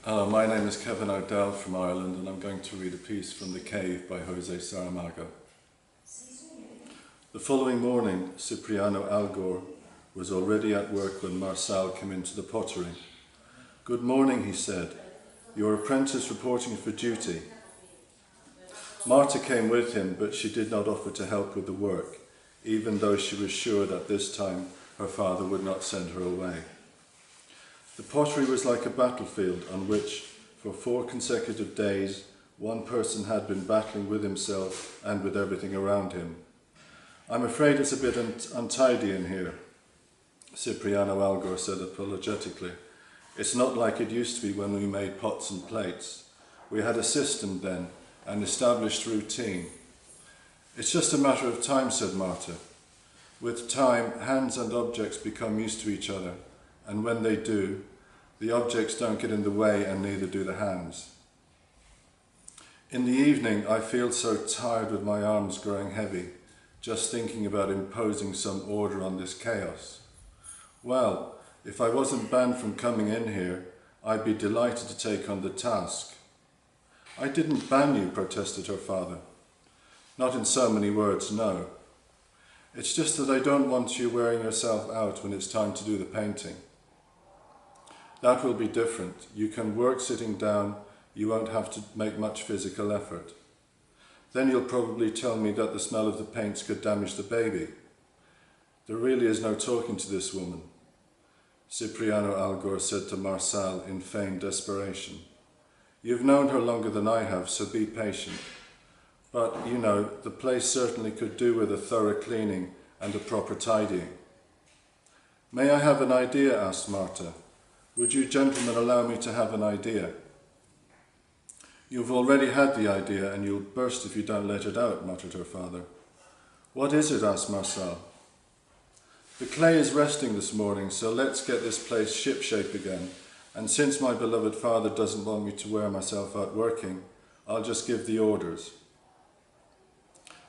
Hello, my name is Kevin O'Dell from Ireland, and I'm going to read a piece from The Cave by José Saramago. The following morning, Cipriano Algor was already at work when Marçal came into the pottery. "Good morning," he said. "Your apprentice reporting for duty." Marta came with him, but she did not offer to help with the work, even though she was sure that this time her father would not send her away. The pottery was like a battlefield on which, for 4 consecutive days, one person had been battling with himself and with everything around him. "I'm afraid it's a bit untidy in here," Cipriano Algor said apologetically. "It's not like it used to be when we made pots and plates. We had a system then, an established routine." "It's just a matter of time," said Marta. "With time, hands and objects become used to each other, and when they do, the objects don't get in the way and neither do the hands. In the evening, I feel so tired with my arms growing heavy, just thinking about imposing some order on this chaos. Well, if I wasn't banned from coming in here, I'd be delighted to take on the task." "I didn't ban you," protested her father. "Not in so many words, no. It's just that I don't want you wearing yourself out when it's time to do the painting. That will be different. You can work sitting down, you won't have to make much physical effort. Then you'll probably tell me that the smell of the paints could damage the baby. There really is no talking to this woman," Cipriano Algor said to Marçal in feigned desperation. "You've known her longer than I have, so be patient. But, you know, the place certainly could do with a thorough cleaning and a proper tidying." "May I have an idea?" asked Marta. "Would you gentlemen allow me to have an idea?" "You've already had the idea and you'll burst if you don't let it out," muttered her father. "What is it?" asked Marçal. "The clay is resting this morning, so let's get this place shipshape again, and since my beloved father doesn't want me to wear myself out working, I'll just give the orders."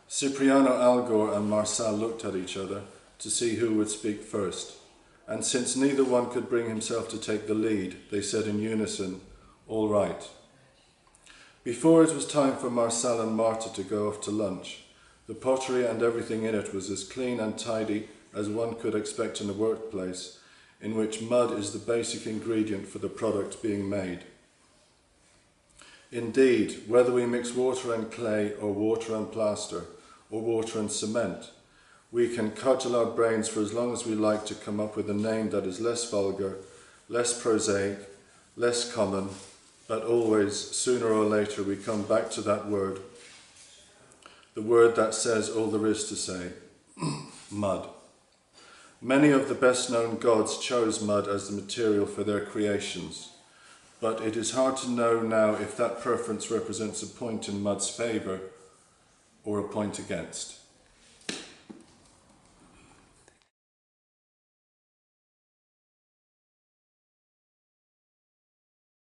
Cipriano Algor and Marçal looked at each other to see who would speak first, and since neither one could bring himself to take the lead, they said in unison, "All right." Before it was time for Marçal and Marta to go off to lunch, the pottery and everything in it was as clean and tidy as one could expect in a workplace in which mud is the basic ingredient for the product being made. Indeed, whether we mix water and clay, or water and plaster, or water and cement, we can cudgel our brains for as long as we like to come up with a name that is less vulgar, less prosaic, less common, but always, sooner or later, we come back to that word, the word that says all there is to say, mud. Many of the best-known gods chose mud as the material for their creations, but it is hard to know now if that preference represents a point in mud's favour or a point against.